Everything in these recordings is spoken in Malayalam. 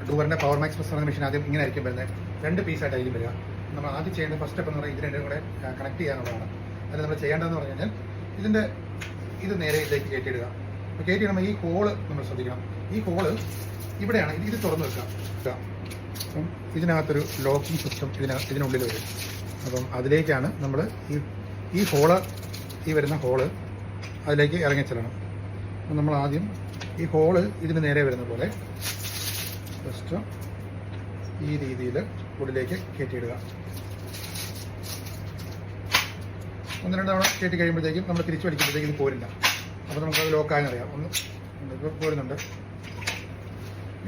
ഡൂവറിൻ്റെ പവർ മാക്സ് പ്ലസ് എന്ന മെഷീൻ ആദ്യം ഇങ്ങനെ ആയിരിക്കും വരുന്നത്. 2 പീസായിട്ടായിരിക്കും വരിക. നമ്മൾ ആദ്യം ചെയ്യേണ്ട ഫസ്റ്റ് സ്റ്റെപ്പ് എന്ന് പറഞ്ഞാൽ ഇത് രണ്ടും കൂടെ കണക്ട് ചെയ്യാനുള്ളതാണ്. അതിൽ നമ്മൾ ചെയ്യേണ്ടതെന്ന് പറഞ്ഞു കഴിഞ്ഞാൽ ഇത് നേരെ ഇതിലേക്ക് കയറ്റിയിടുക. അപ്പോൾ കയറ്റിയിടുമ്പോൾ ഈ ഹോള് നമ്മൾ ശ്രദ്ധിക്കണം. ഈ ഹോള് ഇവിടെയാണ്, ഇത് തുറന്നു വെക്കുക. അപ്പം ഇതിനകത്തൊരു ലോക്കിംഗ് സിസ്റ്റം ഇതിനുള്ളിൽ വരും. അപ്പം അതിലേക്കാണ് നമ്മൾ ഈ ഹോള്, ഈ വരുന്ന ഹോള് അതിലേക്ക് ഇറങ്ങിച്ചെല്ലണം. അപ്പം നമ്മൾ ആദ്യം ഈ ഹോള് ഇതിന് നേരെ വരുന്ന പോലെ ജസ്റ്റ് ഈ രീതിയിൽ ഉള്ളിലേക്ക് കയറ്റിയിടുക. 1-2 തവണ കയറ്റി കഴിയുമ്പോഴത്തേക്കും നമ്മൾ തിരിച്ചു വലിക്കുമ്പോഴത്തേക്കും ഇത് പോരില്ല. അപ്പോൾ നമുക്കത് ലോക്കായെന്നറിയാം. ഇപ്പോൾ പോരുന്നുണ്ട്.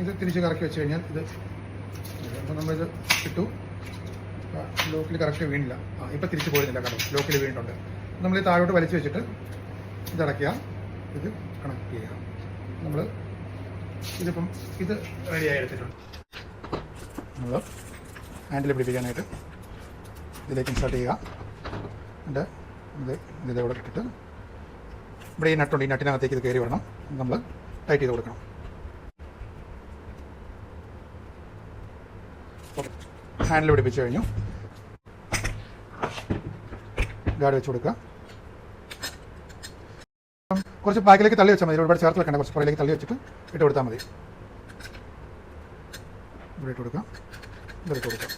ഇത് തിരിച്ച് കറക്കി വെച്ച് കഴിഞ്ഞാൽ ഇത് അപ്പോൾ നമ്മളിത് ഇട്ടു, ലോക്കിൽ കറക്റ്റ് വീണില്ല. ഇപ്പോൾ തിരിച്ച് പോരുന്നില്ല, കാരണം ലോക്കിൽ വീണിട്ടുണ്ട്. നമ്മൾ ഈ താഴോട്ട് വലിച്ചു വെച്ചിട്ട് ഇതടയ്ക്കുക, ഇത് കണക്ട് ചെയ്യുക. നമ്മൾ ഇതിപ്പം ഇത് റെഡിയായി എടുത്തിട്ടുണ്ട്. നമ്മൾ ഹാൻഡിൽ പിടിപ്പിക്കാനായിട്ട് ഇതിലേക്ക് ഇൻസേർട്ട് ചെയ്യുക. എന്നിട്ട് ഇതിലൂടെ ഇട്ടിട്ട് ഇവിടെ ഈ നട്ടുണ്ട്, ഈ നട്ടിനകത്തേക്ക് ഇത് കയറി വരണം. നമ്മൾ ടൈറ്റ് ചെയ്ത് കൊടുക്കണം. ഹാൻഡിൽ പിടിപ്പിച്ച് കഴിഞ്ഞു. ഗാർഡ് വെച്ച് കൊടുക്കുക. കുറച്ച് ബാക്കിലേക്ക് തള്ളി വെച്ചാൽ മതി. ഒരുപാട് ചേർത്ത് വെക്കേണ്ട, കുറച്ച് പുറകിലേക്ക് തള്ളി വെച്ചിട്ട് ഇട്ട് കൊടുത്താൽ മതി. ഇവിടെ ഇട്ട് കൊടുക്കാം, ഇതിട്ട് കൊടുക്കാം.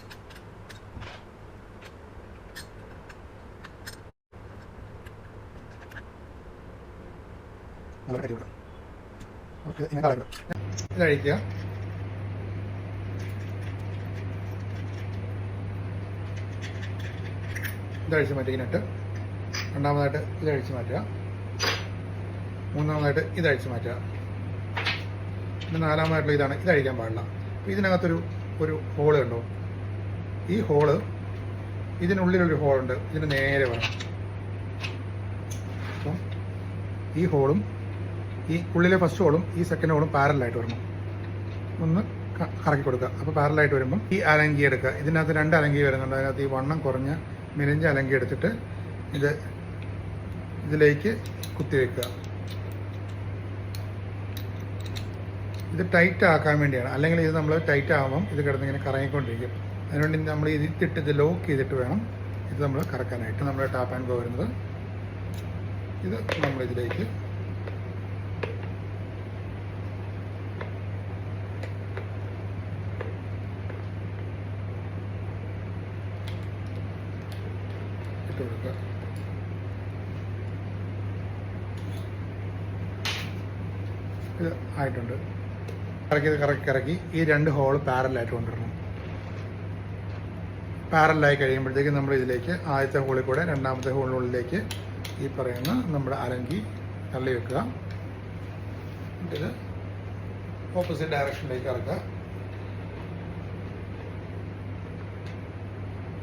നല്ല കരി വിടാം. ഓക്കെ, ഇങ്ങനെ കളയിടാം. ഇതഴിക്കുക. ഇതഴിച്ച് മാറ്റുക. ഇതിനിട്ട് രണ്ടാമതായിട്ട് ഇതഴിച്ച് മാറ്റുക. മൂന്നാമതായിട്ട് ഇതഴിച്ച് മാറ്റുക. പിന്നെ നാലാമതായിട്ടുള്ള ഇതാണ്, ഇതഴിക്കാൻ പാടില്ല. അപ്പോൾ ഇതിനകത്തൊരു ഹോള് കണ്ടോ? ഈ ഹോള്, ഇതിനുള്ളിലൊരു ഹോളുണ്ട്, ഇതിന് നേരെ വേണം. അപ്പം ഈ ഹോളും ഈ ഉള്ളിലെ ഫസ്റ്റ് ഹോളും ഈ സെക്കൻഡ് ഹോളും പാരലായിട്ട് വരണം. ഒന്ന് കറക്കി കൊടുക്കുക. അപ്പോൾ പാരലായിട്ട് വരുമ്പം ഈ അലങ്കി എടുക്കുക. ഇതിനകത്ത് 2 അലങ്കി വരുന്നുണ്ട്. അതിനകത്ത് ഈ വണ്ണം കുറഞ്ഞ മെലിഞ്ച അലങ്കി എടുത്തിട്ട് ഇതിലേക്ക് കുത്തിവെക്കുക. ഇത് ടൈറ്റ് ആക്കാൻ വേണ്ടിയാണ്. അല്ലെങ്കിൽ ഇത് നമ്മൾ ടൈറ്റ് ആകുമ്പം ഇത് കിടന്നിങ്ങനെ കറങ്ങിക്കൊണ്ടിരിക്കും. അതിനുവേണ്ടി നമ്മൾ ഇതിട്ടിട്ട് ഇത് ലോക്ക് ചെയ്തിട്ട് വേണം ഇത് നമ്മൾ കറക്കാനായിട്ട്. നമ്മൾ ടാപ്പ് ആൻഡ് ഗോ വരുന്നത് ഇത് നമ്മളിതിലേക്ക് ഇട്ട് കൊടുക്കുക. ഇത് ആയിട്ടുണ്ട്. കറക്കി ഈ 2 ഹോള് പാരലായിട്ട് കൊണ്ടുവരണം. പാരലായി കഴിയുമ്പോഴത്തേക്ക് നമ്മൾ ഇതിലേക്ക് ആദ്യത്തെ ഹോളിൽ കൂടെ രണ്ടാമത്തെ ഹോളിനുള്ളിലേക്ക് ഈ പറയുന്ന നമ്മുടെ അലങ്കി തള്ളി വെക്കുക. ഇത് ഓപ്പോസിറ്റ് ഡയറക്ഷനിലേക്ക് ഇറക്കുക.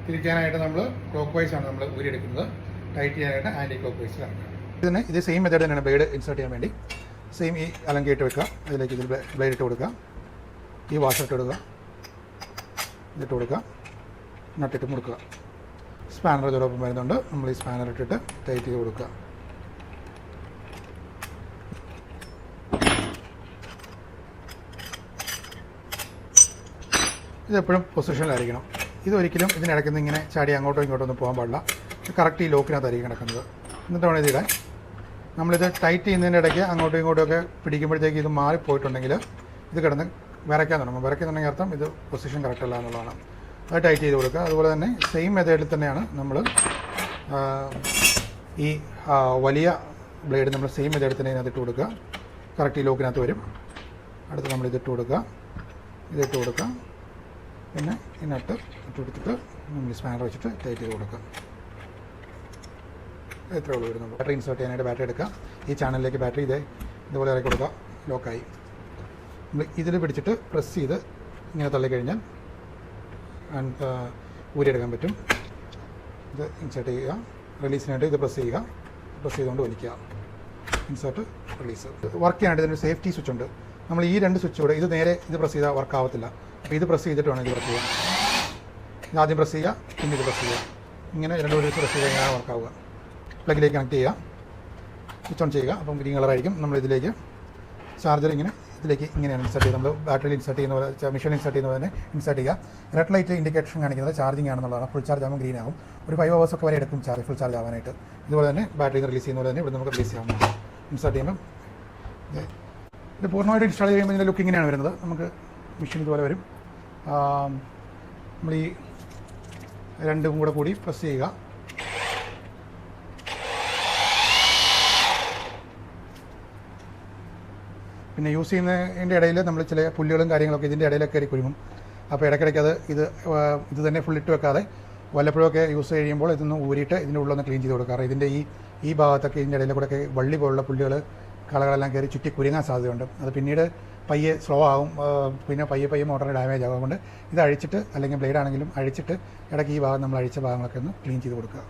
തിരിക്കാനായിട്ട് നമ്മൾ ക്ലോക്ക് വൈസ് ആണ് നമ്മൾ ഊരിയെടുക്കുന്നത്. ടൈറ്റ് ചെയ്യാനായിട്ട് ആൻറ്റി ക്ലോക്ക് വൈസിൽ ഇറക്കുക. ഇത് സെയിം മെത്തേഡ് തന്നെയാണ് ബ്ലേഡ് ഇൻസേർട്ട് ചെയ്യാൻ വേണ്ടി. സെയിം ഈ അലങ്കി ഇട്ട് വെക്കുക. അതിലേക്ക് ഇതിൽ ബ്ലേഡ് ഇട്ട് കൊടുക്കുക. ഈ വാഷർ ഇട്ട് കൊടുക്കുക. ഇതിട്ട് കൊടുക്കുക. നട്ടിട്ട് മുറുക്കുക. സ്പാനർ ഇതോടൊപ്പം വരുന്നുണ്ട്. നമ്മൾ ഈ സ്പാനർ ഇട്ടിട്ട് ടൈറ്റ് ചെയ്ത് കൊടുക്കുക. ഇതെപ്പോഴും പൊസിഷനിലായിരിക്കണം. ഇതൊരിക്കലും ഇതിനിടയ്ക്കുന്ന ഇങ്ങനെ ചാടി അങ്ങോട്ടോ ഇങ്ങോട്ടോ ഒന്നും പോകാൻ പാടില്ല. കറക്റ്റ് ഈ ലോക്കിനകത്തായിരിക്കും കിടക്കുന്നത്. എന്നിട്ട് വേണം ഇതിടാൻ. നമ്മളിത് ടൈറ്റ് ചെയ്യുന്നതിൻ്റെ ഇടയ്ക്ക് അങ്ങോട്ടും ഇങ്ങോട്ടും ഒക്കെ പിടിക്കുമ്പോഴത്തേക്ക് ഇത് മാറിപ്പോയിട്ടുണ്ടെങ്കിൽ ഇത് കിടന്ന് വിറയ്ക്കാൻ തുടങ്ങും. വിറയ്ക്കുന്നുണ്ടെങ്കിൽ അർത്ഥം ഇത് പൊസിഷൻ കറക്റ്റ് അല്ല എന്നുള്ളതാണ്. അത് ടൈറ്റ് ചെയ്ത് കൊടുക്കുക. അതുപോലെ തന്നെ സെയിം മെത്തേഡിൽ തന്നെയാണ് നമ്മൾ ഈ വലിയ ബ്ലേഡ് നമ്മൾ സെയിം മെത്തേഡിൽ തന്നെ ഇതിനകത്ത് ഇട്ട് കൊടുക്കുക. കറക്റ്റ് ഈ ലോക്കിനകത്ത് വരും. അടുത്ത് നമ്മൾ ഇതിട്ട് കൊടുക്കുക. ഇതിട്ട് കൊടുക്കുക. പിന്നെ ഈ നട്ട് ഇട്ട് കൊടുത്തിട്ട് നമ്മൾ സ്പാനർ വെച്ചിട്ട് ടൈറ്റ് ചെയ്ത് കൊടുക്കുക. എത്ര ഉള്ളൂ വരുന്നുണ്ട്. ബാറ്ററി ഇൻസേർട്ട് ചെയ്യാനായിട്ട് ബാറ്ററി എടുക്കുക. ഈ ചാനലിലേക്ക് ബാറ്ററി ഇതുപോലെ ഇറക്കി കൊടുക്കുക. ലോക്കായി. നമ്മൾ ഇതിൽ പിടിച്ചിട്ട് പ്രസ് ചെയ്ത് ഇങ്ങനെ തള്ളിക്കഴിഞ്ഞാൽ ഊരിയെടുക്കാൻ പറ്റും. ഇത് ഇൻസേർട്ട് ചെയ്യുക. റിലീസിനായിട്ട് ഇത് പ്രസ് ചെയ്യുക. പ്രസ് ചെയ്തുകൊണ്ട് വലിക്കുക. Insert release. വർക്ക് ചെയ്യാനായിട്ട് ഇതിനൊരു സേഫ്റ്റി സ്വിച്ച് ഉണ്ട്. നമ്മൾ ഈ 2 സ്വിച്ച് കൂടെ ഇത് നേരെ ഇത് പ്രസ് ചെയ്താൽ വർക്ക് ആവത്തില്ല. അപ്പോൾ ഇത് പ്രസ് ചെയ്തിട്ട് വേണം ഇത് വർക്ക് ചെയ്യാൻ. ഇത് ആദ്യം പ്രസ് ചെയ്യുക, പിന്നെ ഇത് പ്രസ് ചെയ്യുക. ഇങ്ങനെ 2 പ്രസ് ചെയ്ത് കഴിഞ്ഞാൽ വർക്കാവുക. പ്ലഗിലേക്ക് കണക്ട് ചെയ്യുക. സ്വിച്ച് ഓൺ ചെയ്യുക. അപ്പം ഗ്രീൻ കളറായിരിക്കും. നമ്മൾ ഇതിലേക്ക് ചാർജർ ഇങ്ങനെ ഇതിലേക്ക് ഇങ്ങനെയാണ് ഇൻസർട്ട് ചെയ്യുന്നത്. നമ്മൾ ബാറ്ററിയിൽ ഇൻസർട്ട് ചെയ്യുന്ന പോലെ മെഷീനിൽ ഇൻസർട്ട് ചെയ്യുന്ന പോലെ തന്നെ ഇൻസർട്ട് ചെയ്യുക. റെഡ് ലൈറ്റ് ഇൻഡിക്കേഷൻ കാണിക്കുന്നത് ചാർജിങ് ആണെന്നുള്ളതാണ്. ഫുൾ ചാർജ് ആകുമ്പോൾ ഗ്രീൻ ആകും. ഒരു 5 hours ഒക്കെ വരെ എടുക്കും ഫുൾ ചാർജ് ആവാനായിട്ട്. ഇതുപോലെ തന്നെ ബാറ്ററിയിൽ റിലീസ് ചെയ്യുന്ന പോലെ തന്നെ ഇവിടെ നമുക്ക് റിലീസ് ചെയ്യാവുന്നതാണ്. ഇൻസർട്ട് ചെയ്യുമ്പോൾ ഇത് പൂർണ്ണമായിട്ട് ഇൻസ്റ്റാൾ ചെയ്യുമ്പോൾ ഇതിൻ്റെ ലുക്ക് ഇങ്ങനെയാണ് വരുന്നത്. നമുക്ക് മെഷീൻ ഇതുപോലെ വരും. നമ്മൾ ഈ രണ്ടും കൂടി പ്രസ് ചെയ്യുക. പിന്നെ യൂസ് ചെയ്യുന്നതിൻ്റെ ഇടയിൽ നമ്മൾ ചില പുല്ലുകളും കാര്യങ്ങളൊക്കെ ഇതിൻ്റെ ഇടയിലൊക്കെ കയറി കുരുങ്ങും. അപ്പോൾ ഇടയ്ക്കിടയ്ക്ക് ഇത് തന്നെ ഫുൾ ഇട്ട് വെക്കാതെ വല്ലപ്പോഴൊക്കെ യൂസ് ചെയ്യുമ്പോൾ ഇതൊന്ന് ഊരിയിട്ട് ഇതിൻ്റെ ഉള്ളൊന്ന് ക്ലീൻ ചെയ്ത് കൊടുക്കുക. കാരണം ഇതിൻ്റെ ഈ ഭാഗത്തൊക്കെ ഇതിൻ്റെ ഇടയിൽ കൂടെയൊക്കെ വള്ളി പോലുള്ള പുല്ലുകൾ കളകളെല്ലാം കയറി ചുറ്റി കുരുങ്ങാൻ സാധ്യതയുണ്ട്. അത് പിന്നീട് പയ്യെ സ്ലോ ആകും. പിന്നെ പയ്യെ മോട്ടറിന് ഡാമേജ് ആകും. അതുകൊണ്ട് ഇത് അഴിച്ചിട്ട് അല്ലെങ്കിൽ ബ്ലേഡ് ആണെങ്കിലും അഴിച്ചിട്ട് ഇടയ്ക്ക് ഈ ഭാഗം നമ്മൾ അഴിച്ച ഭാഗങ്ങളൊക്കെ ഒന്ന് ക്ലീൻ ചെയ്ത് കൊടുക്കുക.